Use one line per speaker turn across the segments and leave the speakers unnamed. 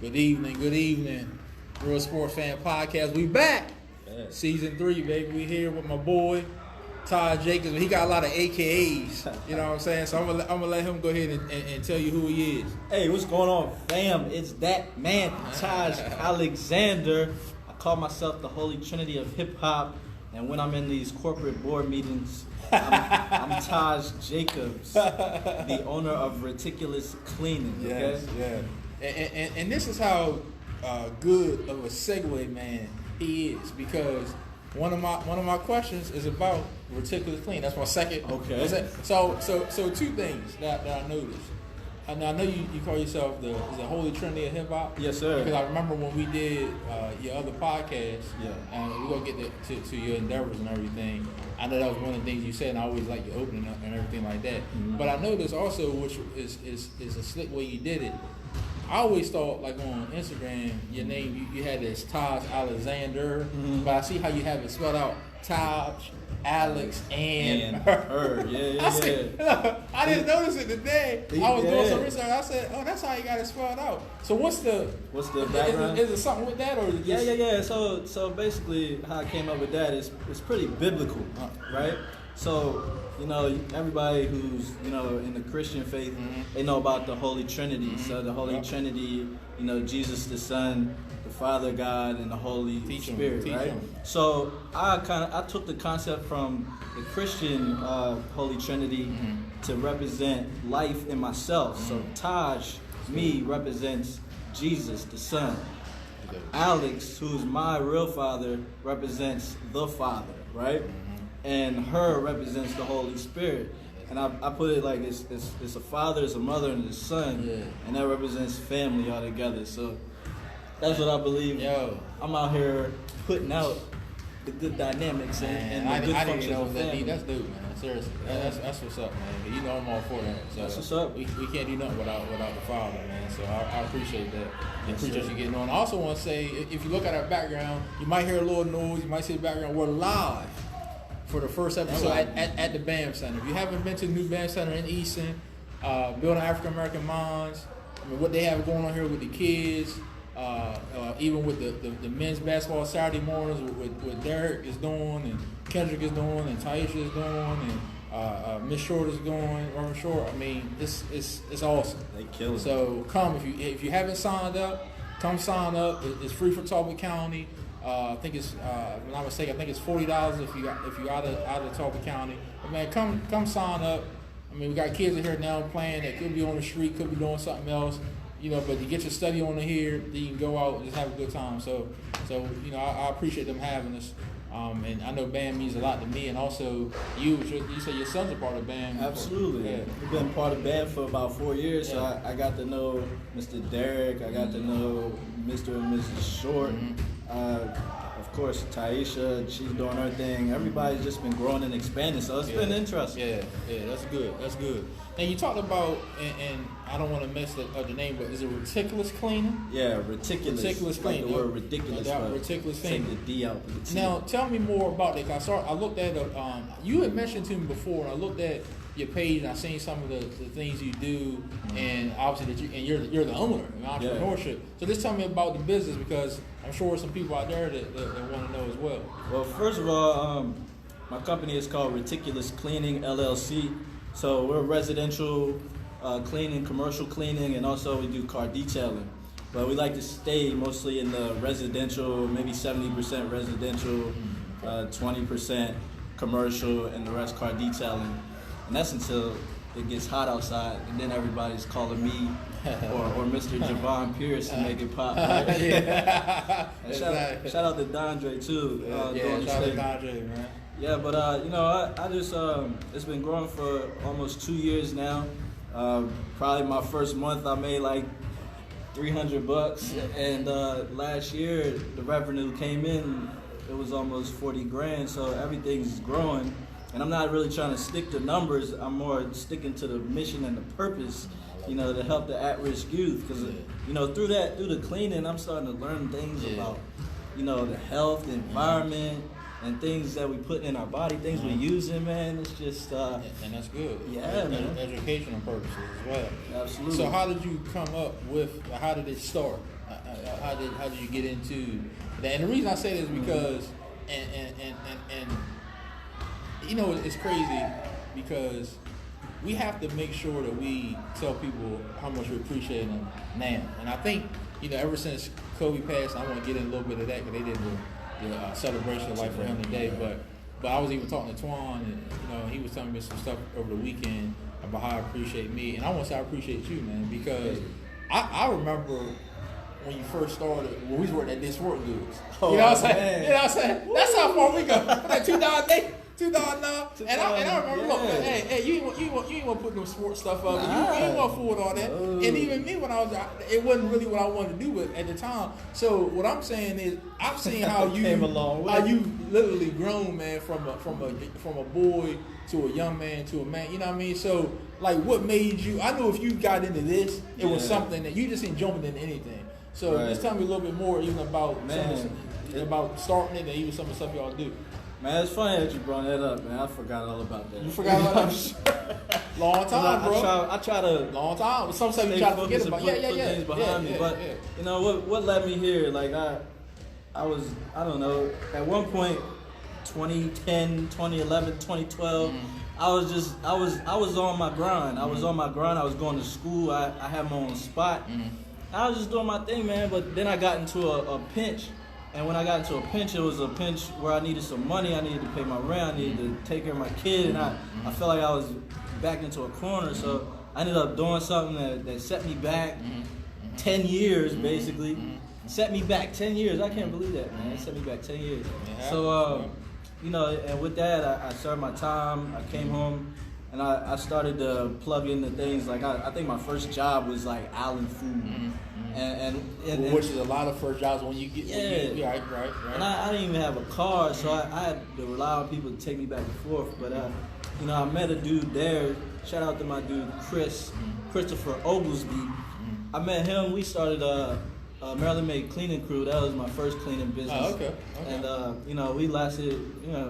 Good evening. Real Sports Fan Podcast. We back.
Yeah.
Season 3, baby. We here with my boy, Todd Jacobs. He got a lot of AKAs. You know what I'm saying? So I'm gonna let him go ahead and tell you who he is.
Hey, what's going on, fam? It's that man, Taj Alexander. I call myself the Holy Trinity of hip hop. And when I'm in these corporate board meetings, I'm Taj Jacobs, the owner of Reticulous Cleaning. Okay?
Yes, yeah. And this is how good of a segue man he is, because one of my questions is about Reticulous Clean. That's my second.
Okay.
So two things that I noticed. I know you call yourself the Holy Trinity of hip hop.
Yes, sir.
Because I remember when we did your other podcast.
Yeah.
And we're gonna get to your endeavors and everything. I know that was one of the things you said, and I always like your opening up and everything like that. Mm-hmm. But I noticed also, which is a slick way you did it. I always thought, like, on Instagram, your name, you had this Taj Alexander, but I see how you have it spelled out, Taj, Alex, and her.
Yeah.
I didn't notice it today. I was doing some research. I said, oh, that's how you got it spelled out. So what's the background? Is it something with that? Or is it just...
Yeah. So basically, how I came up with that is it's pretty biblical, right? So, everybody who's, in the Christian faith, they know about the Holy Trinity. So the Holy Trinity, Jesus the Son, the Father God, and the Holy Spirit, right? So I took the concept from the Christian Holy Trinity to represent life in myself. So Taj, me, represents Jesus the Son. Alex, who's my real father, represents the Father, right? And her represents the Holy Spirit. And I put it like it's a father, it's a mother, and a son, and that represents family altogether. So that's what I believe.
Yo,
I'm out here putting out the good dynamics and the good functions of family.
That's dope, man. Seriously, that's what's up, man. I'm all for that. So
that's what's up.
We can't do nothing without the Father, man. So I appreciate that. I appreciate you getting on. I also want to say, if you look at our background, you might hear a little noise. You might see the background. We're live for the first episode at the BAM Center. If you haven't been to the new BAM Center in Easton, building African American minds, what they have going on here with the kids, even with the men's basketball Saturday mornings, what Derek is doing, and Kendrick is doing, and Taisha is doing, and Miss Short is going, Reverend Short. I mean, it's awesome.
They kill it.
So come, if you haven't signed up, come sign up. It's free for Talbot County. I think it's, if I'm not mistaken, I think it's $40 if you out of Talbot County. But man, come sign up. I mean, we got kids in here now playing that could be on the street, could be doing something else, but to get your study on here, then you can go out and just have a good time. So I appreciate them having us. And I know BAM means a lot to me, and also you say your son's a part of BAM.
Absolutely. Yeah. We've been part of BAM for about 4 years, so I got to know Mr. Derek, I got to know Mr. and Mrs. Short. Of course, Taisha, she's doing her thing. Everybody's just been growing and expanding, so it's been interesting.
Yeah, that's good. And you talked about, and I don't want to mess up the name, but is it Reticulous Cleaning?
Yeah, Reticulous Cleaning. Like the word ridiculous, but
Reticulous Cleaning.
Take the D out.
Now, tell me more about it. I looked at you had mentioned to me before, and I looked at your page, and I seen some of the things you do, and obviously you're the owner of entrepreneurship. So just tell me about the business, because I'm sure there's some people out there that want to know as well.
Well, first of all, my company is called Reticulous Cleaning LLC. So we're residential cleaning, commercial cleaning, and also we do car detailing. But we like to stay mostly in the residential, maybe 70% residential, 20% commercial, and the rest car detailing. And that's until it gets hot outside, and then everybody's calling me or Mr. Javon Pierce to make it pop. Right? Shout out to Dondre too.
Shout out to Dondre, man.
Yeah, but I just it's been growing for almost 2 years now. Probably my first month I made like $300, and last year the revenue came in, it was almost 40 grand. So everything's growing, and I'm not really trying to stick to numbers. I'm more sticking to the mission and the purpose, to help the at-risk youth. Because through the cleaning, I'm starting to learn things about the health, the environment, and things that we put in our body, things we using, man. It's just
and that's good.
Yeah, man.
Educational purposes as well.
Absolutely.
So how did you come up with? How did it start? How did you get into that? And the reason I say this is because, and you know, it's crazy because we have to make sure that we tell people how much we appreciate them now. And I think, you know, ever since Kobe passed, I want to get in a little bit of that because they did the celebration of life for him today. But I was even talking to Twan, and you know, he was telling me some stuff over the weekend about how I appreciate me, and I want to say I appreciate you, man, because I remember when you first started, when we was working at This Work Goods.
Oh,
you know what I'm saying?
man.
You know what I'm saying? Woo! That's how far we go. Like 2008. 2009, and I remember, look, man, hey, you ain't want to put no sports stuff up.
Nah.
You ain't want to fool with all that.
No.
And even me, when I was, it wasn't really what I wanted to do at the time. So what I'm saying is, I've seen how you
came a long way.
How you literally grown, man, from a boy to a young man to a man. You know what I mean? So like, what made you? I know if you got into this, it was something that you just ain't jumping into anything. So just tell me a little bit more, even about about starting it, and even some of the stuff y'all do.
Man, it's funny that you brought that up, man. I forgot all about that.
You forgot about that? Long time, bro.
I try to
long time. Some stuff you try to forget about.
Put things behind me. But you know what led me here? Like I don't know. At one point, 2010, 2011, 2012, I was on my grind. I was on my grind. I was going to school. I had my own spot. I was just doing my thing, man. But then I got into a pinch. And when I got into a pinch, it was a pinch where I needed some money. I needed to pay my rent. I needed to take care of my kid. And I felt like I was back into a corner. So I ended up doing something that set me back 10 years, basically. Set me back 10 years. I can't believe that, man. It set me back 10 years. So, you know, and with that, I served my time. I came home. And I started to plug into things like I think my first job was like Allen Food, and
which is a lot of first jobs when you get right.
And I didn't even have a car, so I had to rely on people to take me back and forth. But you know, I met a dude there. Shout out to my dude Christopher Oglesby. I met him. We started Maryland Made Cleaning Crew. That was my first cleaning business.
Oh, okay.
And you know, we lasted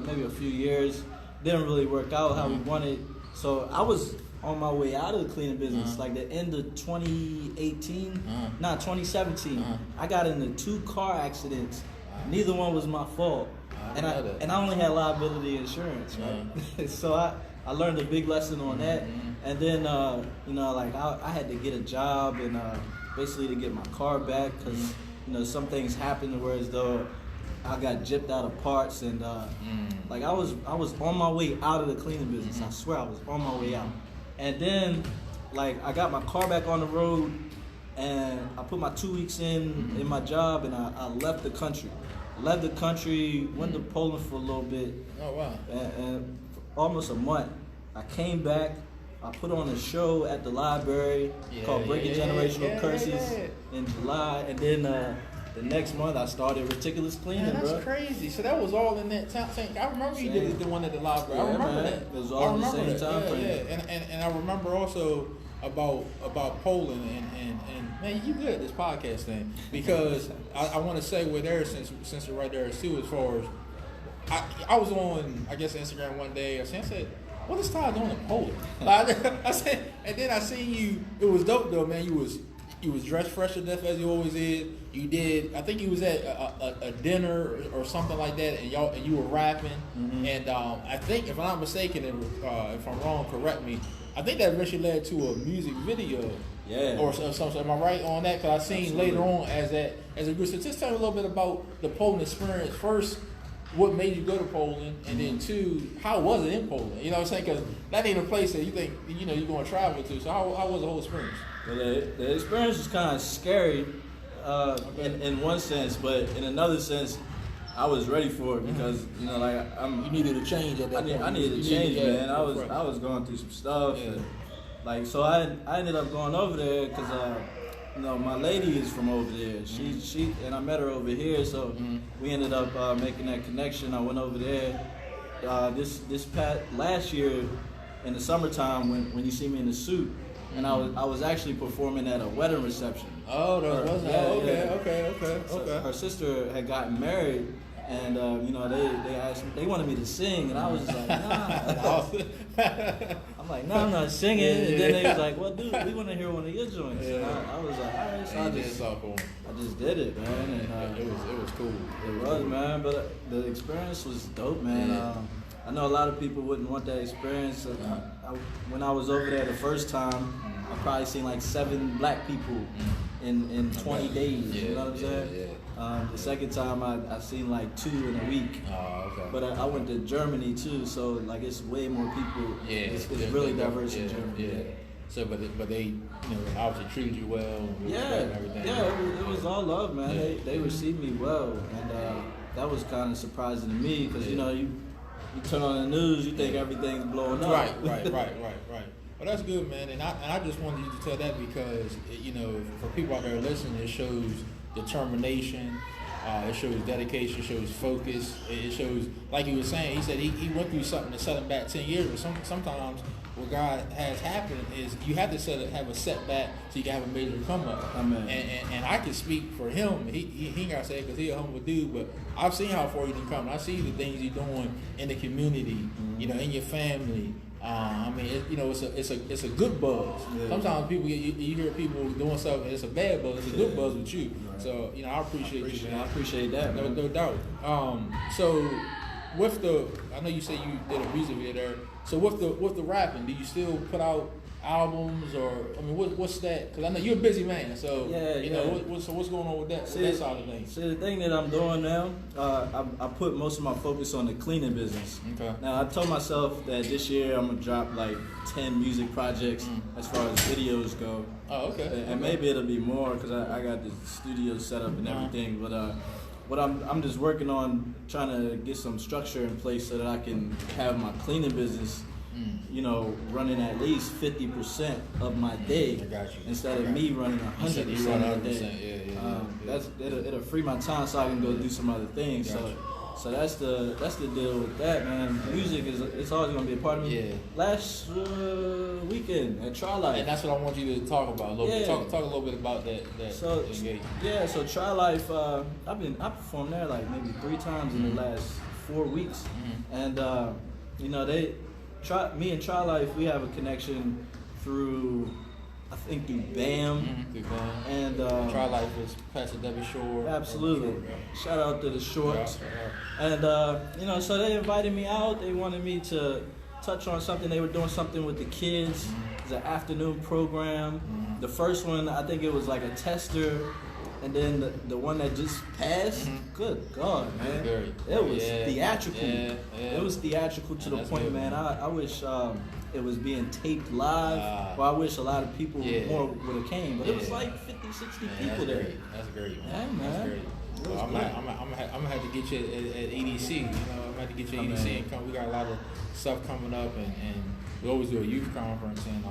maybe a few years. Didn't really work out how we wanted. So I was on my way out of the cleaning business, like the end of 2018, 2017. I got into 2 car accidents. Neither one was my fault, and I only had liability insurance, right? So I learned a big lesson on that, and then you know, like I had to get a job and basically to get my car back because you know, some things happened where as though I got gypped out of parts, and like I was on my way out of the cleaning business. I swear I was on my way out. And then like I got my car back on the road, and I put my 2 weeks in my job, and I left the country. Went to Poland for a little bit.
Oh wow.
And almost a month. I came back. I put on a show at the library called Breaking Generational Curses in July, and then the next month I started Reticulous Cleaning,
bro. That's crazy. So that was all in that time. I remember you did the one at the library. I remember that.
It was all in the same time frame.
And I remember also about Poland and man, you good at this podcast thing because I want to say with there since you're right there too, as far as I was on Instagram one day. I said, what is Todd doing in Poland? I said, and then I seen you. It was dope though, man. You was dressed fresh to death as you always is. You did. I think you was at a dinner or something like that, and you were rapping. And I think, if I'm not mistaken, if I'm wrong, correct me. I think that eventually led to a music video.
Yeah.
Or something. Am I right on that? Because I seen later on as a group. So just tell me a little bit about the Poland experience. First, what made you go to Poland, and then 2, how was it in Poland? You know what I'm saying? Because that ain't a place that you think you're going to travel to. So how was the whole experience?
Well, the experience was kind of scary in one sense, but in another sense, I was ready for it because you know, like
you needed a change at that point.
I needed a change, man. I was going through some stuff, and, like so I ended up going over there because you know, my lady is from over there. She and I met her over here, so we ended up making that connection. I went over there this past last year in the summertime when you see me in the suit. And I was actually performing at a wedding reception.
Oh, okay.
So her sister had gotten married, And they asked me, they wanted me to sing, and I was just like, nah. I'm like, no, I'm not singing. And then they was like, well, dude, we want to hear one of your joints. And I was like, all right, so I just did it, man. And
it was cool.
It was, man. But the experience was dope, man.
Yeah.
I know a lot of people wouldn't want that experience. When I was over there the first time, I probably seen like 7 black people in 20 days.
Yeah,
you know what I'm saying?
Yeah.
The second time I seen like 2 in a week.
Oh, okay.
But I went to Germany too, so like it's way more people.
Yeah,
it's really diverse in Germany.
Yeah. So, but they, obviously treated you well. And everything.
Yeah, it was all love, man.
Yeah.
They received me well, and that was kind of surprising to me because you turn on the news, you think everything's blowing up.
Right. Well, that's good, man. And I just wanted you to tell that because for people out there listening, it shows determination. It shows dedication. It shows focus. It shows, like he was saying, he said he went through something that set him back 10 years. But sometimes what God has happened is you have to have a setback so you can have a major come up.
Amen.
And I can speak for him. He ain't gotta say it because he's a humble dude. But I've seen how far you can come. I see the things you're doing in the community. In your family. It's a good buzz. Yeah. Sometimes people you hear people doing stuff and it's a bad buzz. It's a good buzz with you. Right. So I appreciate you, man.
I appreciate that.
No doubt. So with I know you said you did a music video there. So with the rapping, do you still put out albums or what's that? Because I know you're a busy man. So what's going on with that? That side of things.
See, the thing that I'm doing now, I put most of my focus on the cleaning business. Okay. Now I told myself that this year I'm gonna drop like 10 music projects as far as videos go.
Oh, okay.
And maybe it'll be more because I got the studio set up and everything. But what I'm just working on trying to get some structure in place so that I can have my cleaning business. Running at least 50% of my day instead of me running 100% of my day. It'll free my time so I can go do some other things. So that's the deal with that, man. Music it's always gonna be a part of me.
Yeah.
Last weekend at Try Life,
and that's what I want you to talk about a little bit. Talk a little bit about that.
So Try Life, I performed there like maybe 3 times in the last 4 weeks, and me and Try Life, we have a connection through BAM. And
Try Life is Pastor Debbie Shore.
Absolutely. Shout out to the Shorts. And so they invited me out. They wanted me to touch on something. They were doing something with the kids. It's an afternoon program. The first one, I think it was like a tester. And then the one that just passed, good God, man. It was theatrical. Yeah. It was theatrical to the point, good, man. I wish it was being taped live. Well, I wish a lot of people more would have came. But it was like 50, 60 people there.
That's great, man.
Yeah, man.
That's great. Well, I'm gonna have to get you at EDC. I'm gonna have to get you at EDC and come. We got a lot of stuff coming up, and we always do a youth conference in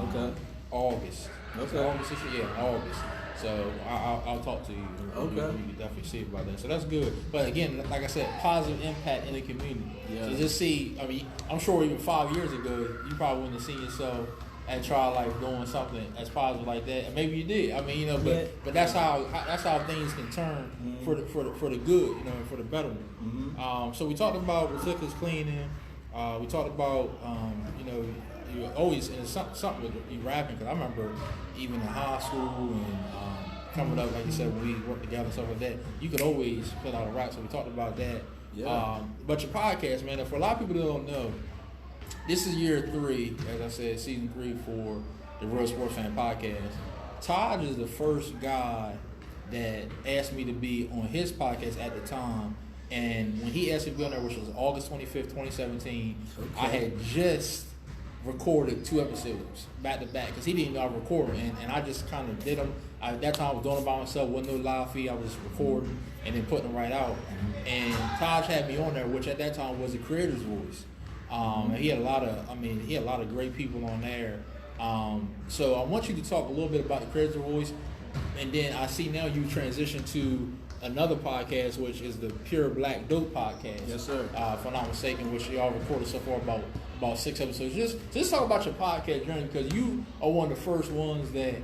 August.
Okay.
August. So I'll talk to you.
Okay.
You can definitely see about that. So that's good. But again, like I said, positive impact in the community. Yeah. So just see. I'm sure even 5 years ago, you probably wouldn't have seen yourself at Try Life doing something as positive like that. And maybe you did. But that's how things can turn for the good. For the betterment. So we talked about Reticulous cleaning. We talked about you always, and it's something with you rapping, because I remember even in high school and coming up, like you said, when we worked together and stuff like that, you could always put out a rap. So we talked about that. Yeah. But your podcast, man, for a lot of people that don't know, this is year 3, as I said, season 3 for the Real Sports Fan Podcast. Taj is the first guy that asked me to be on his podcast at the time. And when he asked me to be on there, which was August 25th, 2017, I had just recorded 2 episodes back to back because he didn't know I recorded, and I just kind of did them. At that time I was doing it by myself, wasn't no live feed. I was recording and then putting them right out. And Taj had me on there, which at that time was the Creator's Voice. And he had a lot of great people on there. So I want you to talk a little bit about the Creator's Voice, and then I see now you transition to another podcast, which is the Pure Black Dope podcast.
Yes, sir.
If I'm not mistaken, which y'all recorded so far about 6 episodes. Just talk about your podcast journey, because you are one of the first ones that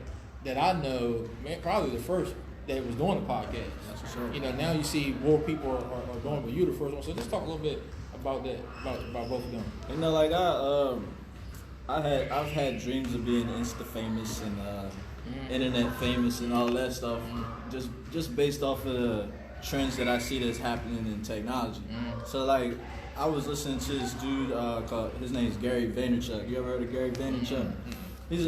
I know, man, probably the first that was doing the podcast.
That's for sure.
You know, now you see more people are doing, but you the first one. So just talk a little bit about that, about both of them.
You know, like I've had dreams of being Insta famous and internet famous and all that stuff, just based off of the trends that I see that's happening in technology. So like, I was listening to this dude called, his name is Gary Vaynerchuk. You ever heard of Gary Vaynerchuk? He's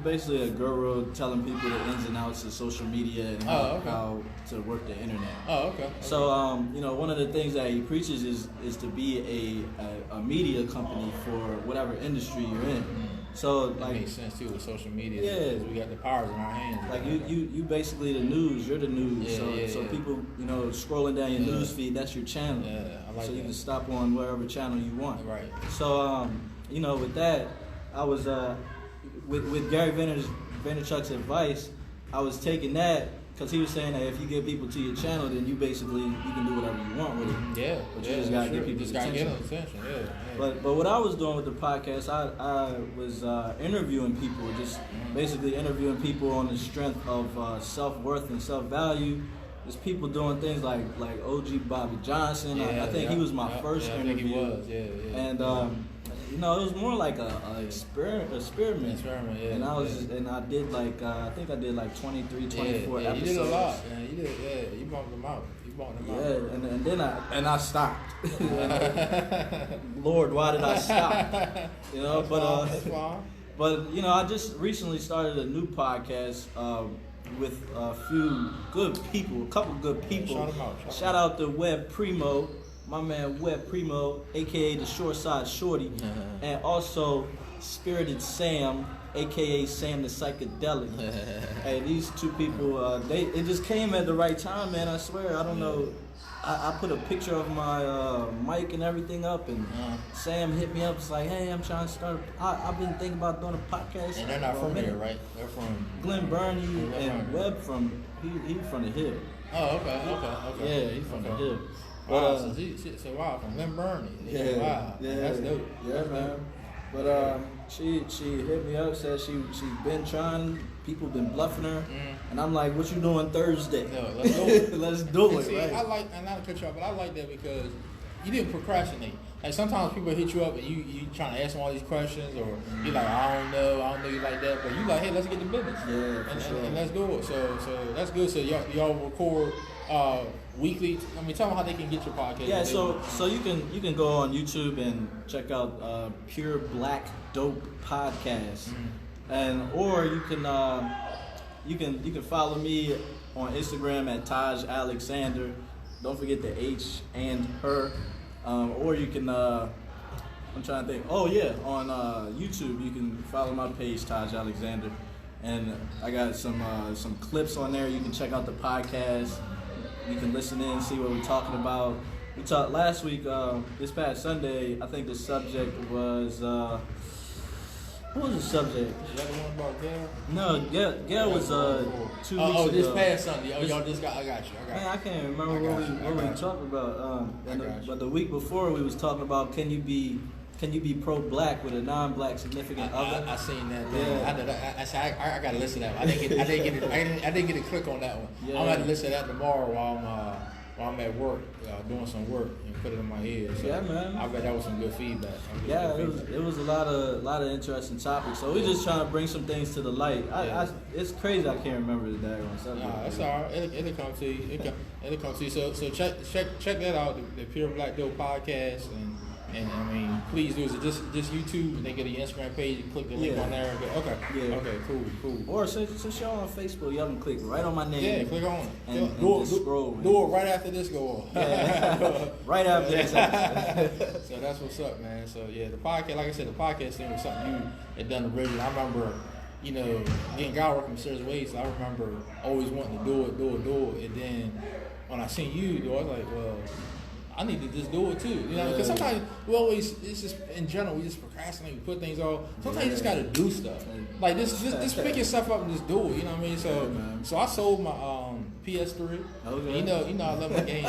basically a guru telling people the ins and outs of social media and how to work the internet.
Oh, okay.
So, you know, one of the things that he preaches is to be a media company for whatever industry you're in. So,
that
like,
makes sense too with social media.
Yeah,
because we got the powers in our hands.
like you basically the news. You're the news. So people, you know, scrolling down your news feed, that's your channel.
Yeah, I like
so
that.
you can stop on whatever channel you want.
Right.
So, you know, with that, I was with Gary Vaynerchuk's advice, I was taking that because he was saying that if you get people to your channel, then you can do whatever you want with it.
Yeah,
But you just gotta get people's attention.
Yeah.
But what I was doing with the podcast, I was interviewing people, just basically interviewing people on the strength of self-worth and self-value. There's people doing things like OG Bobby Johnson. I think he was my first interview.
I think he was. Yeah.
And you know, it was more like a experiment.
Yeah.
And I did like I think I did like 23, 24 episodes.
You did a lot. Man. You did. Yeah. You bumped them out.
Yeah, and then I stopped. Lord, why did I stop? You know,
That's fine.
But you know, I just recently started a new podcast with a few good people, a couple good people.
Shout them out.
Shout out to Web Primo, my man Web Primo, aka the Short Side Shorty, and also Spirited Sam, aka Sam the Psychedelic. Hey, these two people, it just came at the right time, man. I swear. I don't know. I put a picture of my mic and everything up, and Sam hit me up. It's like, hey, I'm trying to start. I've been thinking about doing a podcast.
And they're not from here, right? They're from
Glen Burnie and Webb he from the Hill.
Oh, okay.
Yeah, he's from the Hill.
Wow, so wow, from Glen Burnie.
Yeah,
wow,
yeah,
that's dope.
Yeah, man. But she hit me up, said she's been trying. People been bluffing her, and I'm like, "What you doing Thursday?
No, let's do it.
Let's do it."
See,
right?
I like, and not to cut you off, but I like that because you didn't procrastinate. Like sometimes people hit you up and you trying to ask them all these questions, or you like, I don't know you like that, but you like, hey, let's get to business.
Yeah, for sure.
And let's do it. So that's good. So y'all record weekly. I mean, tell them how they can get your podcast.
Yeah, so you can go on YouTube and check out Pure Black Dope Podcast, and or you can follow me on Instagram at Taj Alexander. Don't forget the H and her. Or you can I'm trying to think. Oh yeah, on YouTube you can follow my page Taj Alexander, and I got some clips on there. You can check out the podcast. You can listen in, see what we're talking about. We talked last week, this past Sunday. I think the subject was what was the subject?
Is that the one about Gail?
No, Gail was 2 weeks ago.
Oh, this past Sunday. Oh, y'all just got. I got you.
Man, I can't remember what we talked about. But the week before we was talking about can you be pro-black with a non-black significant other?
I seen that.
Yeah.
I gotta listen to that one. I didn't get a click on that one.
Yeah.
I'm gonna have to listen to that tomorrow while I'm at work doing some work and put it in my head. So
Yeah, man.
I bet that was some good feedback.
Yeah, it was a lot of interesting topics. So we're just trying to bring some things to the light. It's crazy I can't remember the daggone subject.
Nah, that's all right. It'll come to you. It'll come to you. So check that out. The Pure Black Dope Podcast and I mean, please do. Is it just YouTube? And they get the Instagram page. You click the link on there. Okay.
Yeah.
Okay. Cool.
Or since y'all on Facebook, y'all can click right on my name.
Yeah, click on it.
And just scroll.
Do it right after this go on.
Yeah. Right after this episode.
So that's what's up, man. So yeah, the podcast, like I said, the podcast thing was something you had done originally. I remember, me and Guy working Serious Ways. So I remember always wanting to do it. And then when I seen you do it, I was like, well, I need to just do it too, because sometimes it's just in general we just procrastinate, we put things off. Sometimes you just gotta do stuff, like just pick your stuff up and just do it. You know what I mean? So I sold my PS3.
Okay.
You know I love my game.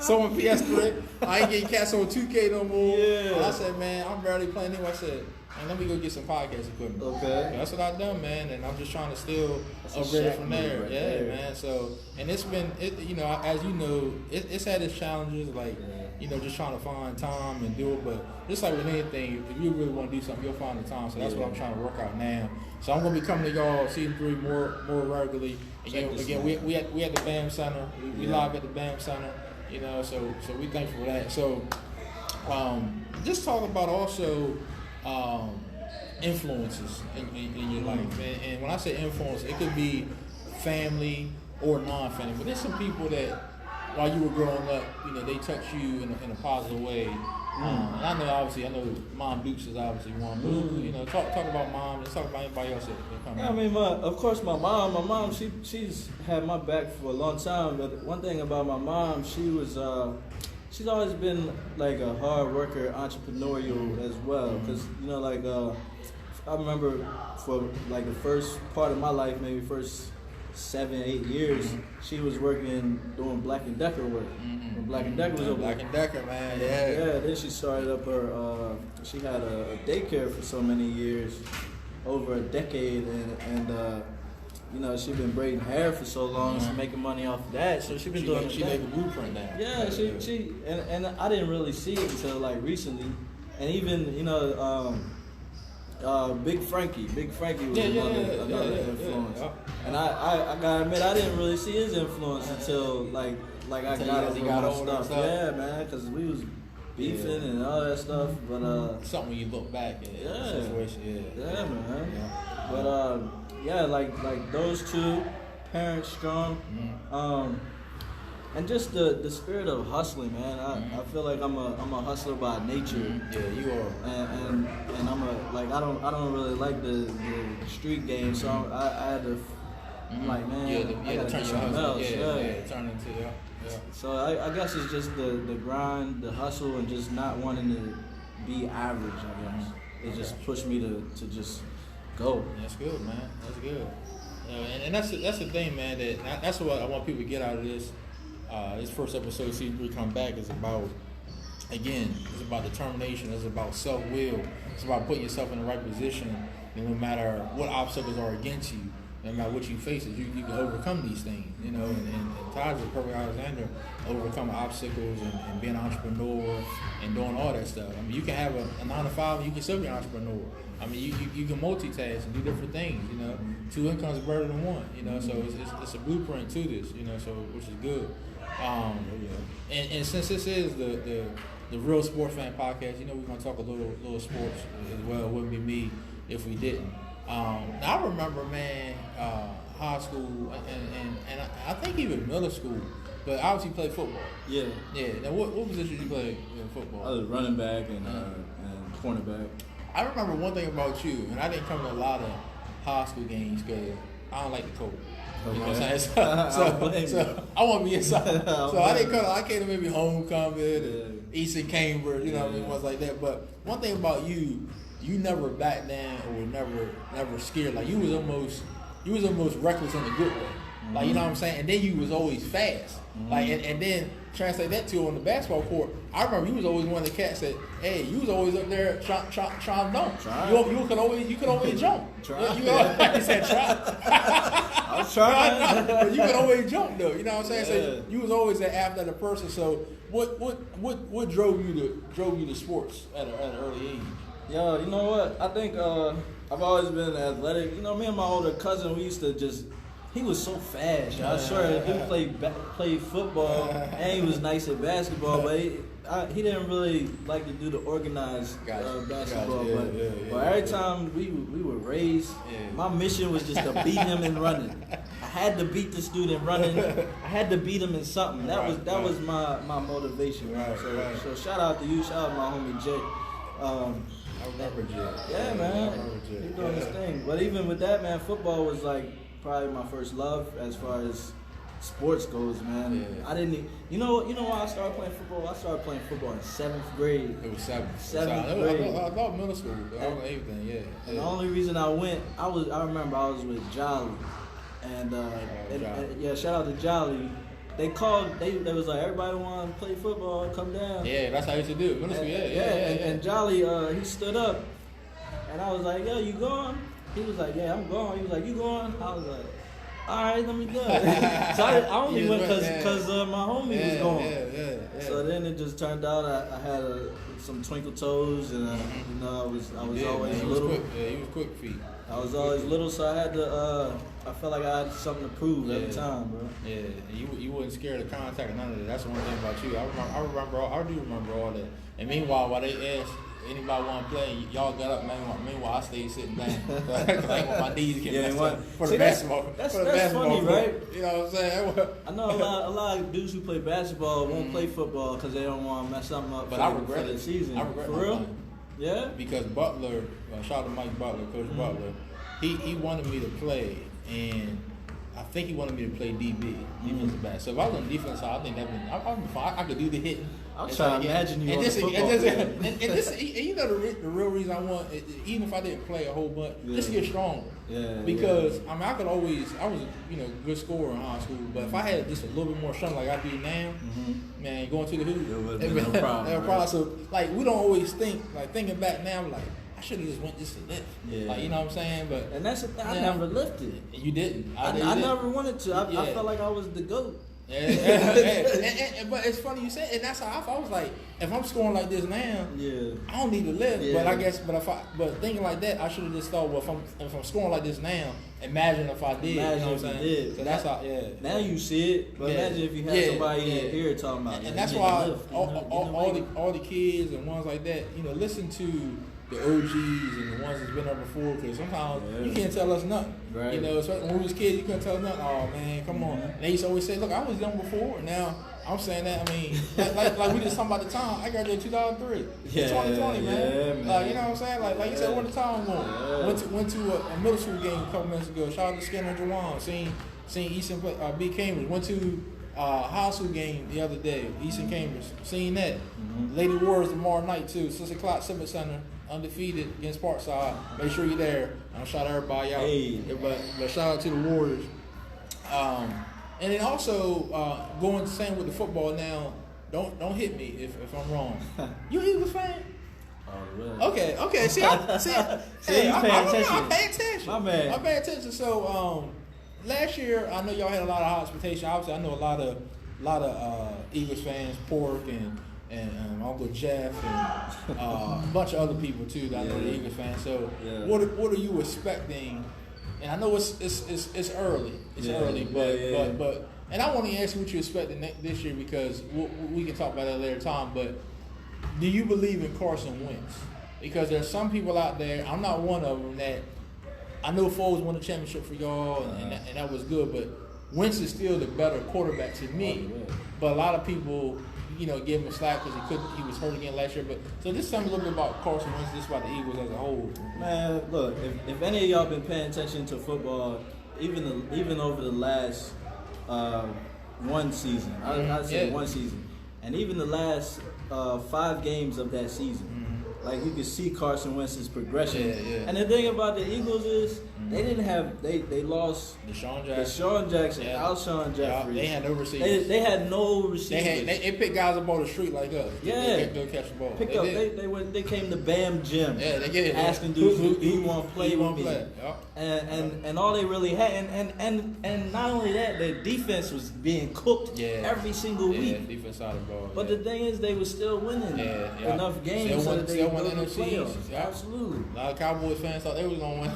Sold my PS3. I ain't getting cats on 2K no more.
Yeah.
And I said, man, I'm barely playing anymore. I said, and let me go get some podcast equipment.
Okay.
That's what I've done, man, and I'm just trying to still
That's a
upgrade it
Shaq
from
move
there.
right
Yeah,
there.
man. So, and it's been, you know, as you know, it's had its challenges, like, you know, just trying to find time and do it. But just like with anything, if you really want to do something, you'll find the time. So that's what I'm trying to work out now. So I'm gonna be coming to y'all season 3 more regularly. Again, we at the BAM Center. We live at the BAM Center. You know, so we thankful for that. So, just talk about also influences in your life. And when I say influence, it could be family or non-family. But there's some people that, while you were growing up, you know, they touch you in a positive way. And I know Mom Dukes is obviously one. But, you know, talk about Mom. Let's talk about anybody else that come
Yeah, I mean, of course, my mom, she's had my back for a long time. But one thing about my mom, she was, she's always been like a hard worker, entrepreneurial as well. Because, you know, like, I remember for like the first part of my life, maybe first 7-8 years, she was working doing Black & Decker work. When Black & Decker was open.
Black & Decker, man,
Yeah, then she started up her, she had a daycare for so many years, over a decade, and you know, she's been braiding hair for so long, she's making money off of that, so she's been doing
She made the blueprint now.
Yeah, she and I didn't really see it until like recently, and even, you know, Big Frankie was another influence. And I gotta admit, I didn't really see his influence until like I got over my stuff. Yeah, man, because we was beefing and all that stuff. But
something when you look back at the situation.
Yeah, man. Yeah. But yeah, like those two, parents strong. And just the spirit of hustling, man. I feel like I'm a hustler by nature.
Yeah, you are.
And I'm I don't really like the street game, so I had to. I'm like, man, I gotta do something else.
Turn into yeah.
So I guess it's just the grind, the hustle, and just not wanting to be average. I guess it just pushed me to just go.
That's good, man. That's good. And that's the thing, man. That's what I want people to get out of this. This first episode, season 3, come back, is about, again, it's about determination. It's about self-will. It's about putting yourself in the right position. And no matter what obstacles are against you, no matter what you face, you can overcome these things. You know, and Taj is perfect Alexander, overcoming obstacles and being an entrepreneur and doing all that stuff. I mean, you can have a 9-to-5, you can still be an entrepreneur. I mean, you can multitask and do different things. You know, 2 incomes are better than 1. You know, so it's a blueprint to this. You know, so which is good. And since this is the Real Sports Fan Podcast, you know, we're gonna talk a little sports as well. It wouldn't be me if we didn't. Now I remember, man, high school and I think even middle school, but I obviously played football. Yeah. Now what position did you play in football?
I was running back and cornerback.
I remember one thing about you, and I didn't come to a lot of high school games because I don't like the cold. You know what I'm saying? So I want to be inside. So I didn't come. I came to maybe homecoming, and Eastern Cambridge, you know what I mean, ones like that. But one thing about you never backed down or never scared. Like you was almost reckless in a good way. Like, you know what I'm saying? And then you was always fast. Like and then translate that to on the basketball court. I remember you was always one of the cats that, hey, you was always up there trying to dunk. You could always jump. You said try. I was trying. But you could always jump though. You know what I'm saying? So you was always that athletic person. So what drove you to sports at an early age?
Yo, you know what? I think I've always been athletic. You know, me and my older cousin, we used to just. He was so fast. I swear, he played football, and he was nice at basketball, but he didn't really like to do the organized basketball. But every time we were raised, my mission was just to beat him in running. I had to beat this dude in running. I had to beat him in something. That was my motivation. So shout out to you. Shout out my homie Jay.
I remember Jay.
Yeah, man. He's doing his thing. But even with that, man, football was like probably my first love as far as sports goes, man. I didn't. You know why I started playing football? I started playing football in 7th grade.
It was 7th.
7th grade.
I thought middle school. I don't know everything.
And the only reason I went, I remember I was with Jolly, and shout out to Jolly. They called. They was like, everybody want to play football, come down.
Yeah, that's how I used to do. Middle school,
And Jolly, he stood up. And I was like, yo, you going? He was like, yeah, I'm going. He was like, you going? I was like, all right, let me go. So I only went because my homie was going.
Yeah.
So then it just turned out I had some twinkle toes, and you know, I was always little.
He was quick feet.
I was always little, so I had to. I felt like I had something to prove every time, bro.
Yeah, and you wasn't scared of contact or none of that. That's one thing about you. I do remember all that. And meanwhile, while they asked anybody want to play, y'all got up, man. Meanwhile, I stayed sitting down. I ain't want my knees get messed up for the basketball.
That's
basketball
funny, right?
You know what I'm saying?
I know a lot of dudes who play basketball won't play football because they don't want to mess something up for the season.
I regret
for
my
real.
playing.
Yeah.
Because Butler, shout out to Mike Butler, Coach Butler, he wanted me to play, and I think he wanted me to play DB, defensive back. So if I was on the defense side, I think I'd be fine. I could do the hitting.
I'm trying to imagine you on the football field.
And you know the real reason I want, even if I didn't play a whole bunch, just to get stronger.
Yeah.
Because I mean, I was good scorer in high school, but if I had just a little bit more strength like I do now, man, going to the hoop,
it would have been no problem. Right?
So like we don't always think, like thinking back now, like I should have just went just to lift.
Yeah.
Like, you know what I'm saying? But
and that's the thing, I never lifted.
You didn't.
I never wanted to. I felt like I was the GOAT.
But it's funny you said, and that's how I felt. I was like, if I'm scoring like this now, I don't need to lift.
Yeah.
But I guess, but thinking like that, I should have just thought, well, if I'm scoring like this now, imagine if I did. You know what I'm saying?
Did.
So that's how.
Now you see it, but imagine if you had somebody in your ear talking about it.
And that's why all the kids and ones like that, listen to the OGs and the ones that's been there before, because sometimes you can't tell us nothing.
Right.
Especially when we was kids, you couldn't tell us nothing. Oh man, come on. And they used to always say, look, I was young before. Now I'm saying that. I mean, like we just talking about the time. I graduated 2003. It's 2020, man.
Man.
Like, you know what I'm saying? Like you said, when the time going. Went to a middle school game a couple minutes ago. Shout out to Skinner and Jawan. Seen Easton play, beat Cambridge. Went to high school game the other day. Easton Cambridge. Seen that. Lady Warriors tomorrow night too. 6 o'clock Civic Center. Undefeated against Parkside. Make sure you're there. Shout out everybody out.
Hey.
But shout out to the Warriors. And then also going the same with the football now. Don't hit me if I'm wrong. You Eagles fan?
Oh, really?
Okay. See, I'm paying attention.
My man.
I'm paying attention. So last year I know y'all had a lot of expectation. Obviously, I know a lot of Eagles fans, Pork and Uncle Jeff and a bunch of other people too that I know the Eagles fans. So what are you expecting? And I know it's early. It's early, but and I want to ask you what you expecting this year, because we can talk about that later time. But do you believe in Carson Wentz? Because there's some people out there. I'm not one of them. That I know Foles won the championship for y'all, and that was good. But Wentz is still the better quarterback to me. But a lot of people, give him slack because he was hurt again last year. But so just tell me a little bit about Carson Wentz, just about the Eagles as a whole.
Man, look, if any of y'all been paying attention to football, even over the last one season, I'd say one season, and even the last 5 games of that season, like you can see Carson Wentz's progression. And the thing about the Eagles is they didn't have they lost Deshaun Jackson, Alshon Jeffrey.
They had no receivers.
They had no receivers.
They picked guys up on the street like us.
Yeah,
they catch the ball.
They came to Bam Gym.
Yeah, they get
asking dudes who want to play with me.
Yep.
And all they really had, and not only that, their defense was being cooked every single week.
Defense side of the ball.
But the thing is, they were still winning enough games so that they could go to the playoffs. Absolutely.
A lot of Cowboys fans thought they was gonna win,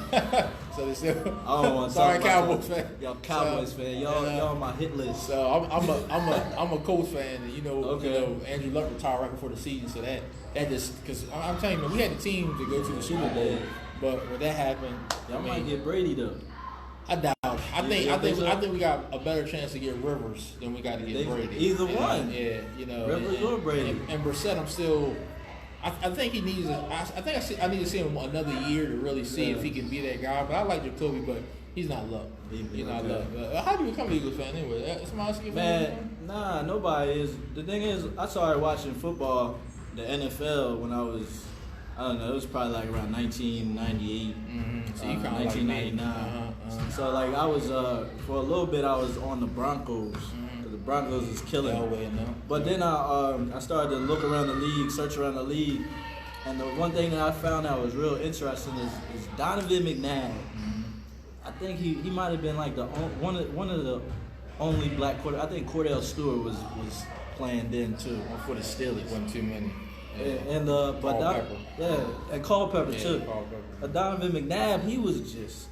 so they still.
I don't want to
sorry, Cowboys fans.
Y'all Cowboys fan. Y'all on my hit list.
So I'm a Colts fan, and Andrew Luck retired right before the season, so that just because I'm telling you, man, we had the team to go to the Super Bowl, but when that happened,
y'all might get Brady though.
I doubt. I think we got a better chance to get Rivers than we got to get Brady.
Either one.
Rivers
or Brady.
And Brissett, I'm still. I think he needs. I need to see him another year to really see if he can be that guy. But I like Jacoby, but he's not Luck. He's not Luck. How do you become an Eagles fan anyway? Somebody else get
fan? Nah, nobody is. The thing is, I started watching football, the NFL, when I was. I don't know, it was probably like around 1998, 1999. So like I was, for a little bit I was on the Broncos. The Broncos is killing.
No.
But then I started to look around the league, search around the league, And the one thing that I found out was real interesting is Donovan McNabb. I think he might have been like one of the only black quarterback. I think Cordell Stewart was playing then too for the Steelers.
Wasn't too many. Yeah.
And and Culpepper too. Culpepper. Donovan McNabb, he was just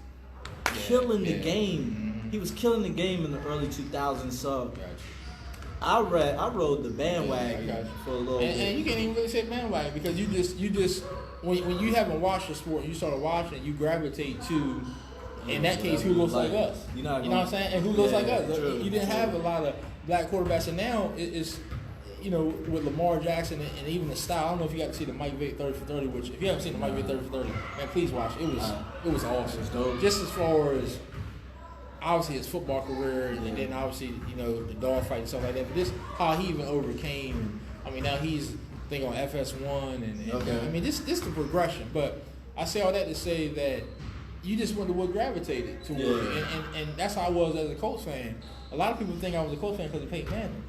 killing the game. He was killing the game in the early 2000s. So I rode the bandwagon for a little bit.
And you can't even really say bandwagon because you just when you haven't watched the sport and you started watching, you gravitate to. In that case, who looks like us? You know what I'm saying? And who looks like us? True, you didn't have a lot of black quarterbacks, and now it's with Lamar Jackson and even the style. I don't know if you got to see the Mike Vick 30 for 30, which if you haven't seen the Mike Vick 30 for 30, man, please watch. It was awesome. Dope. Just as far as obviously his football career, and then obviously the dog fight and stuff like that. But this how he even overcame. I mean, now he's on FS1, and I mean this the progression. But I say all that to say that. You just wonder what gravitated toward it. And that's how I was as a Colts fan. A lot of people think I was a Colts fan because of Peyton Manning.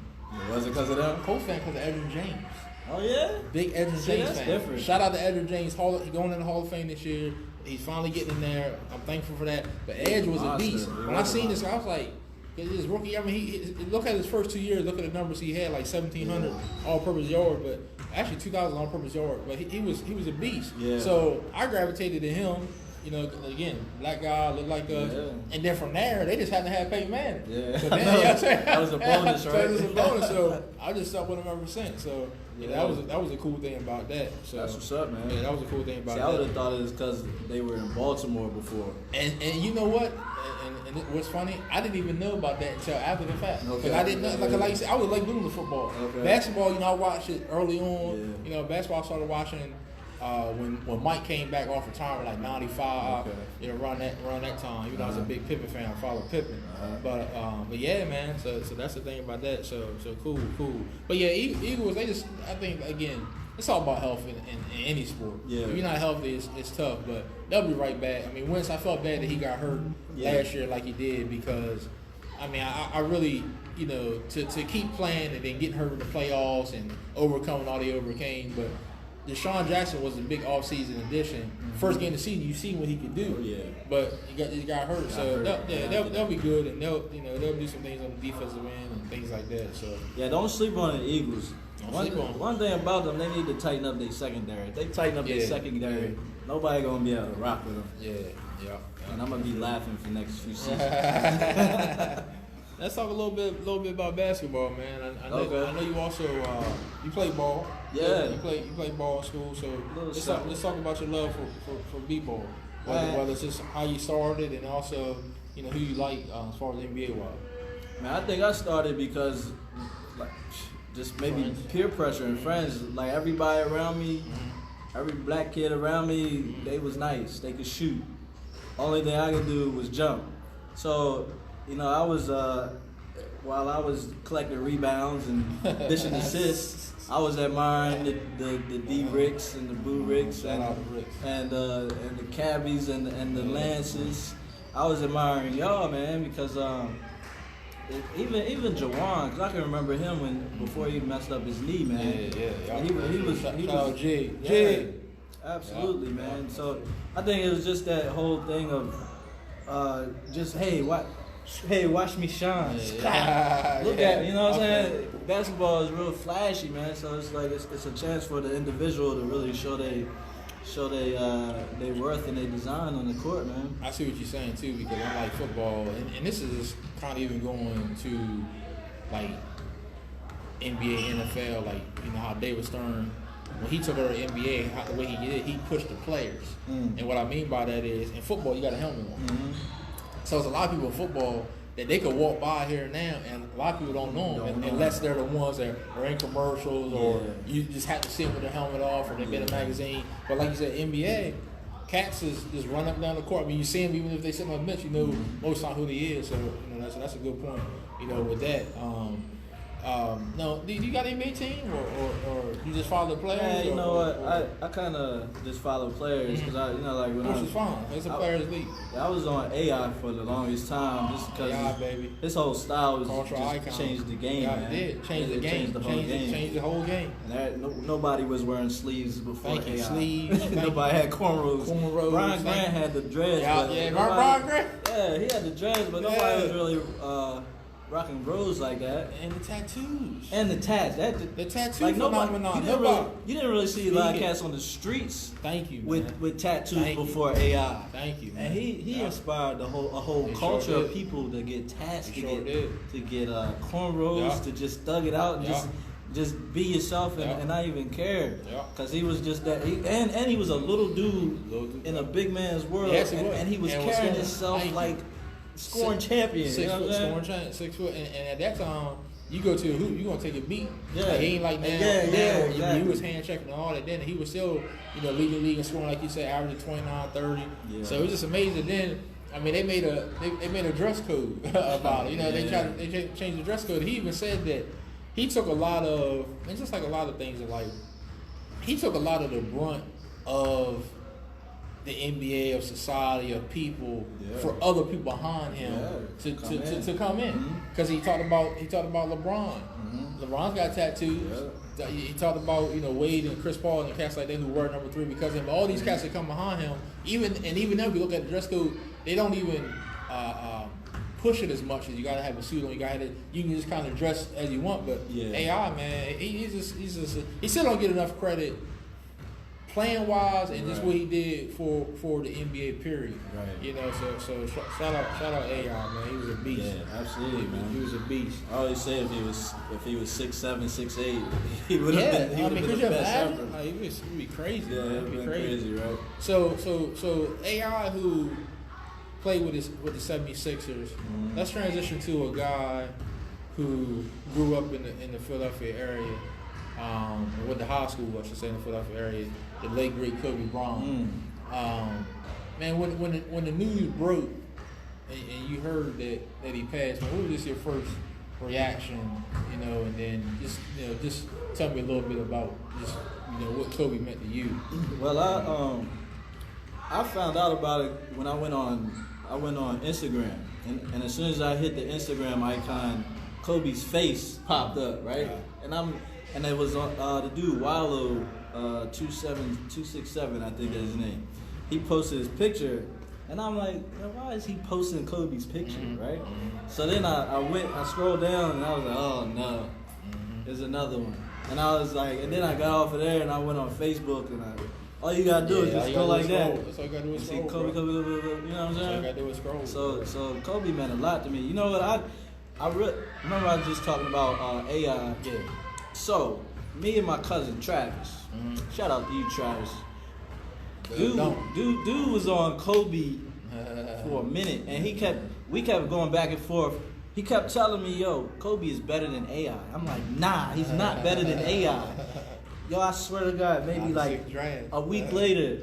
Was it because of that?
Colts fan because of Edgerrin James.
Oh, yeah?
Big Edgerrin James
that's
fan.
Different.
Shout out to Edgerrin James. He's going in the Hall of Fame this year. He's finally getting in there. I'm thankful for that. But Edge was a beast. When I seen this, I was like, his rookie, I mean, look at his first 2 years. Look at the numbers he had, like 1,700 all-purpose yard, but actually 2,000 all-purpose yard. But he was a beast. Yeah. So I gravitated to him. Again, black guy, look like us. Yeah. And then from there, they just had to have Peyton Manning.
Yeah.
So then,
that was a bonus, right?
So it was a bonus. So I just stuck with him ever since. So that was a cool thing about that. So
that's what's up, man.
Yeah, that was a cool thing about that.
I would have thought it was because they were in Baltimore before.
And you know what? And what's funny, I didn't even know about that until after the fact. Because I didn't know, like you said, I was like doing the football. Okay. Basketball, I watched it early on. Yeah. Basketball I started watching. When Mike came back off retirement, like 95, around that time. I was a big Pippen fan. I followed Pippen. But yeah, man. So that's the thing about that. So cool. But yeah, Eagles. I think again, it's all about health in any sport. Yeah. If you're not healthy, it's tough. But they'll be right back. I mean, Wentz, I felt bad that he got hurt last year like he did because, I mean, I really. To keep playing and then getting hurt in the playoffs and overcoming all they overcame, but. Deshaun Jackson was a big offseason addition. First game of the season, you seen what he could do. But he got hurt. They'll be good, and they'll do some things on the defensive end and things like that. So
don't sleep on the Eagles. One thing about them, they need to tighten up their secondary. If they tighten up their secondary, nobody gonna be able to rock with them. Yeah. And I'm gonna be laughing for the next few seasons.
Let's talk a little bit about basketball, man. I know you also you play ball.
Yeah.
You play ball in school. So let's talk about your love for b-ball. Whether it's just how you started and also who you like as far as NBA wise.
Man, I think I started because just maybe peer pressure and friends. Like everybody around me, every black kid around me, they was nice. They could shoot. Only thing I could do was jump. So. I was while I was collecting rebounds and dishing assists, I was admiring the D Ricks and the Boo Ricks and the Cabbies and the Lances. I was admiring y'all, man, because even Jawan, because I can remember him before he messed up his knee, man.
Yeah.
He was
G.
Absolutely, man. So I think it was just that whole thing of just watch me shine. Look at it, you know what I'm saying? Basketball is real flashy, man. So it's like it's a chance for the individual to really show they worth and they design on the court, man.
I see what you're saying too, because I like football, and this is kind of even going to like NBA, NFL, like how David Stern. When he took over the NBA, the way he did it, he pushed the players. And what I mean by that is, in football, you got a helmet on. So there's a lot of people in football that they could walk by here now, and a lot of people don't know them unless they're the ones that are in commercials or you just have to sit with their helmet off or they've been in a magazine. But like you said, NBA, cats is just run up and down the court. I mean, you see them even if they sit on the bench, most of the time who they is. So that's a good point. With that. No, do you got an NBA team or you just follow the players?
Yeah, you know what? I kind of just follow players because I, you know, like when
which is fine. It's a players league.
I was on AI for the longest time just because
AI, baby.
His whole style was
cultural
just
icon.
changed the game.
Yeah,
man.
it did. Change the game.
Changed the whole game.
Changed the whole game.
And nobody was wearing sleeves before
Thank you.
AI.
Sleeves.
Nobody had cornrows. Brian Grant had the dreads.
Yeah, Brian Grant.
Yeah, he had the dreads, but nobody was really rocking rose like that.
And the tattoos.
And the tats.
The tattoo
like
phenomenon.
You didn't really see a lot of cats on the streets.
Thank you,
with tattoos before AI.
Thank you, man.
And he inspired a whole culture of people to get tats, to get cornrows, to just thug it out, and just be yourself and not even care. Cause he was just that. And he was a little dude in a big man's world.
Yes,
and he was carrying himself like scoring champion.
6 foot scoring champion, 6 foot, and at that time. You go to a hoop, you gonna take a beat.
Yeah.
Like, he ain't like now.
Exactly.
He was hand checking and all that. Then he was still, leading the league and scoring, like you said, averaging 29, 30. Yeah. So it was just amazing. Then I mean, they made a dress code about it. They changed the dress code. He even said that he took a lot of, and just like a lot of things in life, he took a lot of the brunt of the NBA, of society, of people, for other people behind him to come in, because he talked about LeBron. Mm-hmm. LeBron's got tattoos. Yeah. He talked about Wade and Chris Paul and the cats like that who were number 3 because of him. All these cats that come behind him, even then, if you look at the dress code, they don't even push it as much as you gotta have a suit on. You can just kind of dress as you want. But AI, man, he still don't get enough credit playing wise and just what he did for the NBA period. Right. So shout out AI, man. He was a beast.
Yeah, absolutely, man.
He was a beast.
I always say if he was 6'7", 6'8", he would have been. He would have been the best ever.
He'd be crazy.
Yeah, it'd be crazy, right?
So AI who played with the 76ers. Mm-hmm. Let's transition to a guy who grew up in the Philadelphia area. Went to high school, I should say, in the Philadelphia area, the late great Kobe Bryant. Man, when the news broke and you heard that he passed, man, what was just your first reaction? And then just tell me a little bit about just what Kobe meant to you.
Well, I found out about it when I went on Instagram, and as soon as I hit the Instagram icon, Kobe's face popped up, right? And it was the dude Wallow 27267, I think that's his name. He posted his picture, and I'm like, why is he posting Kobe's picture, right? So then I scrolled down, and I was like, oh no, there's another one. And I was like, and then I got off of there, and I went on Facebook, and all you gotta do is just go like that.
That's all you gotta do is scroll.
See Kobe, you know what I'm saying?
That's all you gotta do is scroll.
So Kobe meant a lot to me. You know what? I remember I was just talking about AI.
Yeah. So,
me and my cousin Travis, shout out to you, Travis. Dude was on Kobe for a minute, and we kept going back and forth. He kept telling me, yo, Kobe is better than AI. I'm like, nah, he's not better than AI. Yo, I swear to God, maybe like a week later,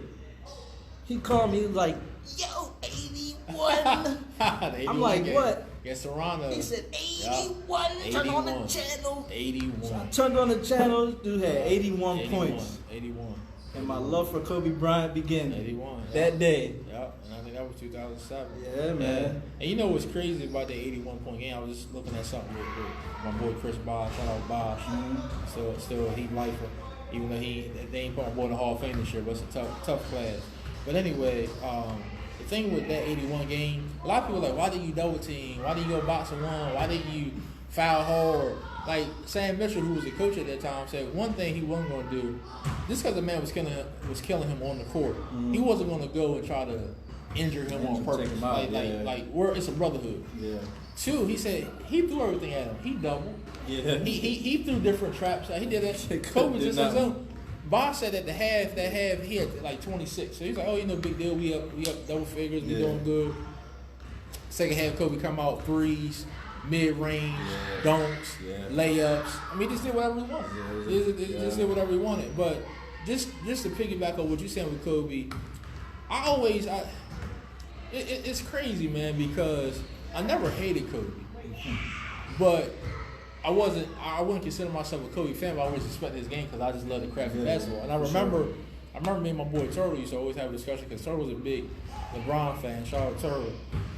he called me, he was like, yo, 81. I'm like, what?
Yes, Toronto.
He said 81. Turn on the channel.
81.
So I turned on the channel. Dude had 81 points.
81.
And my love for Kobe Bryant began
81.
That day.
Yep. And I think that was 2007.
Yeah, man.
And you know what's crazy about the 81-point game? I was just looking at something with my boy Chris Bosh. Shout out Bosh. So still a Heat lifer. Even though they ain't put my boy in the Hall of Fame this year, but it's a tough class. But anyway, the thing with that 81 game, a lot of people are like, why did you double team? Why did you go box and one? Why did you foul hard? Like Sam Mitchell, who was the coach at that time, said one thing he wasn't going to do. Just because the man was killing him on the court, he wasn't going to go and try to injure him on purpose. It's a brotherhood. Yeah. 2, he said he threw everything at him. He doubled. Yeah. He threw different traps. He did that. Kobe just his own. Boss said at the half, he had like 26. So he's like, oh, big deal. We up double figures. We doing good. Second half, Kobe come out threes, mid-range, dunks, layups. I mean, just did whatever he wanted. Just did whatever he wanted. But just to piggyback on what you're saying with Kobe, it's crazy, man, because I never hated Kobe. But I wouldn't consider myself a Kobe fan, but I always respect his game because I just love the craft of basketball. And I remember me and my boy Turtle used to always have a discussion because Turtle was a big LeBron fan. Shout out Turtle.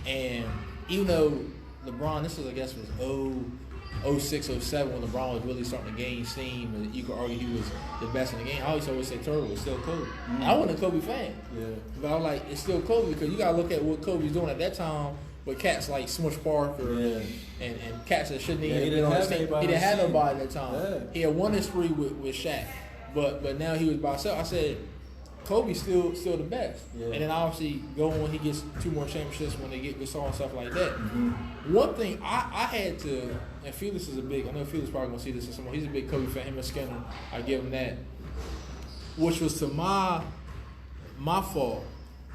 And even though LeBron, this was I guess was 06, 07 when LeBron was really starting to gain steam, and you could argue he was the best in the game. I always say Turtle was still Kobe. I wasn't a Kobe fan, but I was like, it's still Kobe because you gotta look at what Kobe's doing at that time with cats like Smush Parker and cats that shouldn't even been on his team. He didn't have nobody at that time. Yeah. He had won his spree with Shaq, but now he was by himself. I said, Kobe's still the best. Yeah. And then obviously go when he gets 2 more championships when they get Gasol and stuff like that. One thing I had to, and Felix is I know Felix probably gonna see this or somewhere. He's a big Kobe fan. Him and Skinner, I give him that. Which was to my fault.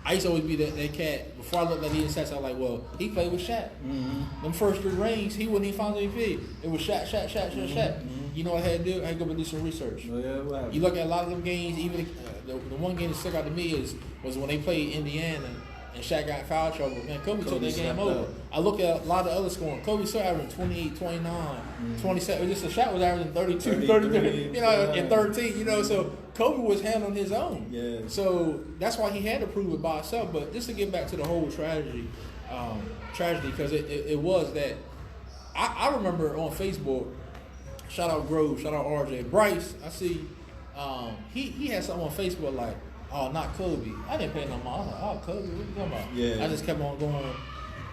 I used to always be that cat. Before I looked at these stats, I was like, well, he played with Shaq. Them first 3 rings, he wasn't even finals MVP. It was Shaq. You know what I had to do? I had to go and do some research. You look at a lot of them games, even the one game that stuck out to me was when they played Indiana and Shaq got in foul trouble. Man, Kobe took that game over. I look at a lot of other scoring. Kobe still averaging 28, 29, 27. Just Shaq was averaging 32, 33, you know, and 13, you know, so Kobe was handling his own. Yeah. So that's why he had to prove it by himself. But just to get back to the whole tragedy, because it was that I remember on Facebook, shout out Grove, shout out RJ, Bryce, I see he had something on Facebook like, oh, not Kobe. I didn't pay no mind. I was like, oh, Kobe, what you talking about? Yeah. I just kept on going.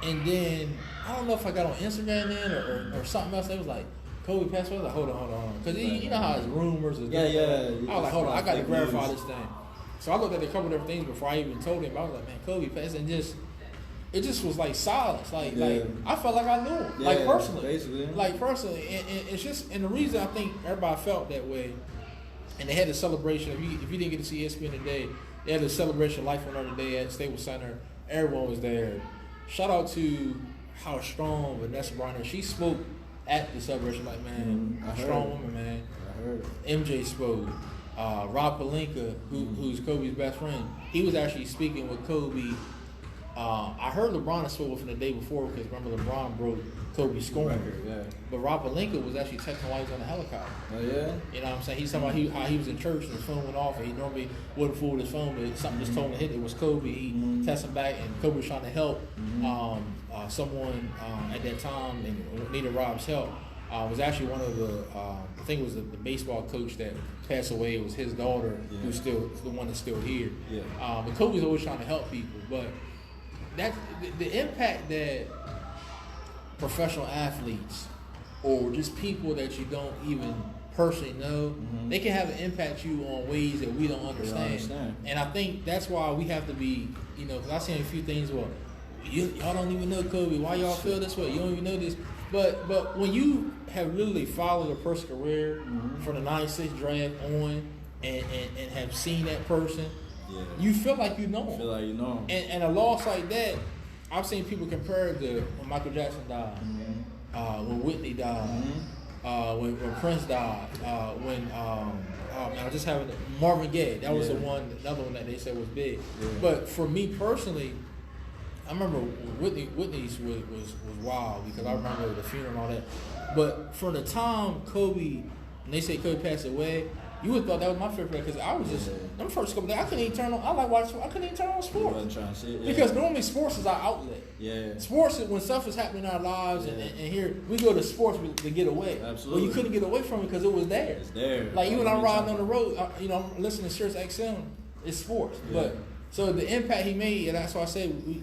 And then, I don't know if I got on Instagram then or something else. It was like, Kobe passed away. I was like, hold on. Because you know how it's rumors. I was like, hold on, I got to verify this thing. So I looked at a couple of different things before I even told him. I was like, man, Kobe passed. And it just was like silence. Like I felt like I knew him. Like personally. Basically. Like personally. And it's just, and the reason I think everybody felt that way, and they had a celebration. If you didn't get to see ESPN today, they had a celebration Life on Another Day at Staples Center. Everyone was there. Shout out to how strong Vanessa Bryant is. She spoke at the celebration like, man, strong woman, man. I heard. MJ spoke. Rob Pelinka, who's Kobe's best friend, he was actually speaking with Kobe. I heard LeBron spoke with him the day before because remember LeBron broke Kobe's scoring record. But Rob Pelinka was actually texting while he was on the helicopter. Oh yeah. You know what I'm saying? He's talking about how he was in church and his phone went off and he normally wouldn't fool with his phone, but something just told him to hit it. It was Kobe. He texted back and Kobe was trying to help someone at that time and needed Rob's help. Was actually one of the I think it was the baseball coach that passed away. It was his daughter who's still the one that's still here. Yeah. But Kobe's always trying to help people, but that's the impact that professional athletes or just people that you don't even personally know, they can have an impact you on ways that we don't understand. And I think that's why we have to be, because I've seen a few things where y'all don't even know Kobe. Why y'all feel this way? You don't even know this. But when you have literally followed a person's career from the 96 draft on and have seen that person, you feel like you know him. And a loss like that, I've seen people compare it to when Michael Jackson died, when Whitney died, when Prince died, when I was just having Marvin Gaye. That was another one that they said was big. Yeah. But for me personally, I remember Whitney's was wild because I remember the funeral and all that. But from the time Kobe, when they say Kobe passed away, you would thought that was my favorite because I was just them first couple days I couldn't even turn on. I couldn't even turn on sports. You wasn't trying to see it, because normally sports is our outlet. Yeah. Sports is when stuff is happening in our lives, and here we go to sports to get away. Absolutely. Well, you couldn't get away from it because it was there. It's there. Like even I'm riding on the road, I'm listening to Sirius XM. It's sports, but. So the impact he made, and that's why I say, we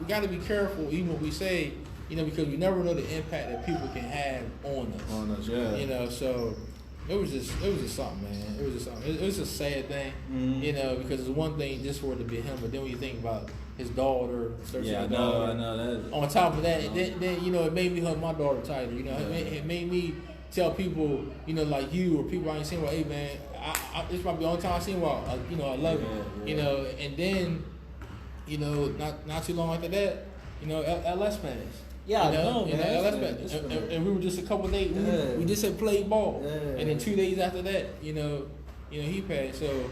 got to be careful, even what we say, because we never know the impact that people can have on us. So it was just something, man. It was just something. It was a sad thing, because it's one thing just for it to be him, but then when you think about his daughter, 13-year-old daughter, I know that. On top of that, then it made me hug my daughter tighter. It made me tell people, like you or people I ain't seen, well, hey man, this might be the only time I seen I love you. And then, not too long after that, LS passed. Yeah, I know, man. LS passed. And we were just a couple days, we just had played ball. Yeah. And then 2 days after that, he passed. So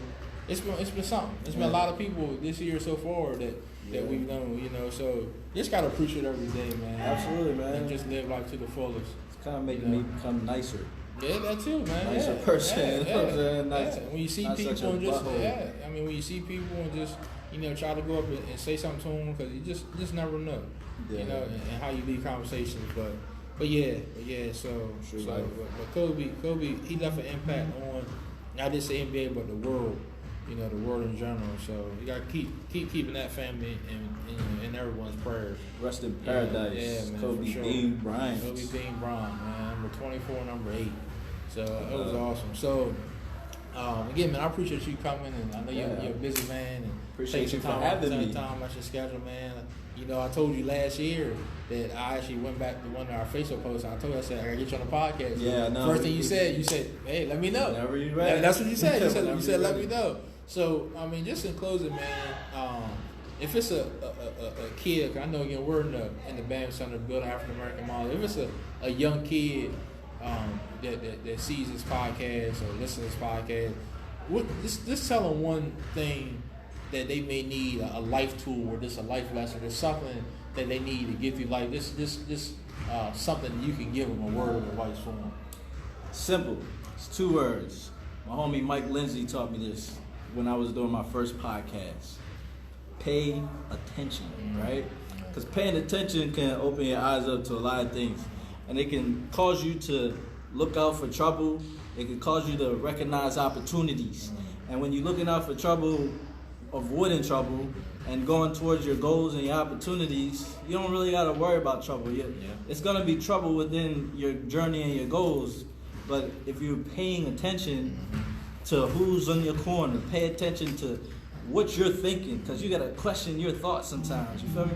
it's been something. It's been a lot of people this year so far that that we've known, you know. So just gotta appreciate every day, man.
Absolutely, man.
And just live life to the fullest.
It's kind of making me become nicer.
Yeah, that too, man.
Nicer person.
Yeah,
You know what I'm saying? Nice.
When you see
Not
people
such a
and just,
butthole.
I mean, when you see people and just, you know, try to go up and say something to them, because you just never know, you know, and how you lead conversations. But yeah. So but Kobe, he left an impact on not just the NBA but the world, you know, the world in general. So you got to keep keeping that family in everyone's prayers.
Rest in paradise.
Yeah, man,
Kobe
for sure.
Bean Bryant.
Kobe Bean Bryant, man, number 24, number 8. So it was awesome. So again, man, I appreciate you coming, and I know you're a busy man, and
Appreciate
taking
you for
time
having me.
time out your schedule, man. You know, I told you last year that I actually went back to one of our Facebook posts. And I told you, I said, I gotta get you on the podcast.
Yeah, no.
First thing you said, hey, let me know.
Whenever you're ready.
That's what you said. You said, let
ready.
me know. So, I mean, just in closing, man, if it's a kid, 'cause I know again we're in the BAM Center building African American model. If it's a young kid that sees this podcast or listens to this podcast, just tell them one thing that they may need, a life tool or just a life lesson. There's something that they need to get through life. This something you can give them, a word of advice for them.
Simple. It's 2 words. My homie Mike Lindsay taught me this when I was doing my first podcast. Pay attention, right? Because paying attention can open your eyes up to a lot of things. And it can cause you to look out for trouble. It can cause you to recognize opportunities. And when you're looking out for trouble, avoiding trouble, and going towards your goals and your opportunities, you don't really got to worry about trouble. It's going to be trouble within your journey and your goals. But if you're paying attention to who's on your corner, pay attention to what you're thinking, because you got to question your thoughts sometimes. You feel me?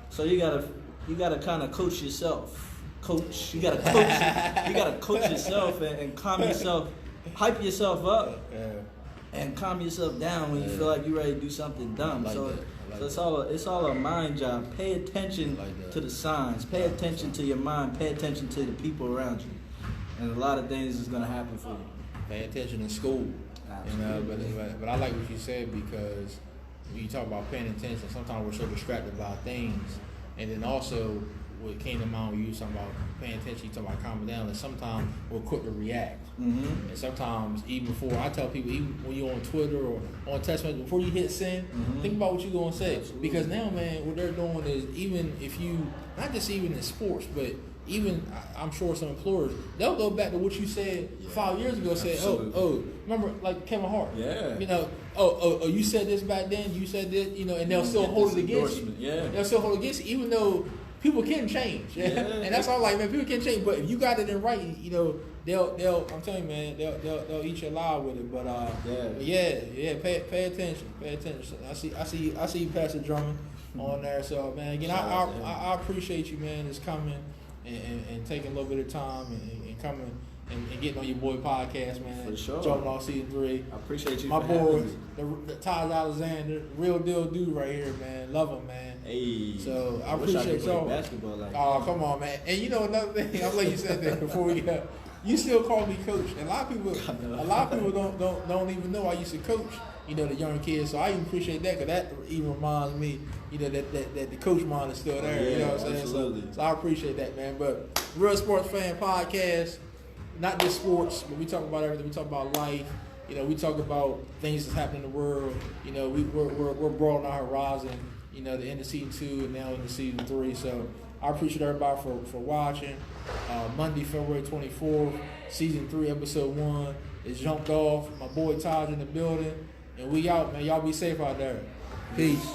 So you gotta kind of coach yourself. You gotta coach yourself and calm yourself, hype yourself up. And calm yourself down when you feel like you're ready to do something dumb. So it's all a mind job. Pay attention to the signs. Pay attention to your mind. Pay attention to the people around you. And a lot of things is gonna happen for you.
Pay attention in school.
Absolutely.
You know, but I like what you said, because when you talk about paying attention, sometimes we're so distracted by things. And then also what came to mind when you were talking about paying attention, you talking about calming down, and sometimes we're quick to react. And sometimes, even before, I tell people, even when you're on Twitter or on text message, before you hit send, think about what you're going to say.
Absolutely.
Because now, man, what they're doing is, even if you, not just even in sports, but even, I'm sure some employers, they'll go back to what you said 5 years ago, say, remember, like Kevin Hart?
Yeah.
You know, you said this back then, you said this, you know, and they'll still hold it against you.
Yeah.
They'll still hold it against you, even though people can change. And that's all, like, man, people can change, but if you got it in writing, you know, they'll I'm telling you, man, they'll eat you alive with it. But pay attention. I see you, Pastor Drummond, on there. So, man, again, I appreciate you, man, just coming and taking a little bit of time and coming and getting on your boy podcast, man.
For sure.
Jumping off season 3.
I appreciate you.
My
for
boy,
having me.
the Todd Alexander, real deal dude right here, man. Love him, man.
Hey.
So I
wish
appreciate
could play
y'all.
basketball like
Oh,
that.
come on, man. And you know another thing, I'm glad you said that before we got. You still call me coach. And a lot of people don't even know I used to coach, you know, the young kids. So I even appreciate that, because that even reminds me, you know, that the coach mind is still there.
Yeah,
you know what I'm saying?
absolutely.
So I appreciate that, man. But Real Sports Fan Podcast, not just sports, but we talk about everything. We talk about life. You know, we talk about things that's happening in the world. You know, we're broadening our horizon. You know, the end of season 2 and now into season 3. So I appreciate everybody for watching. Monday, February 24th, season 3, episode 1 is jumped off. My boy Taj in the building, and we out, man. Y'all be safe out there. Peace.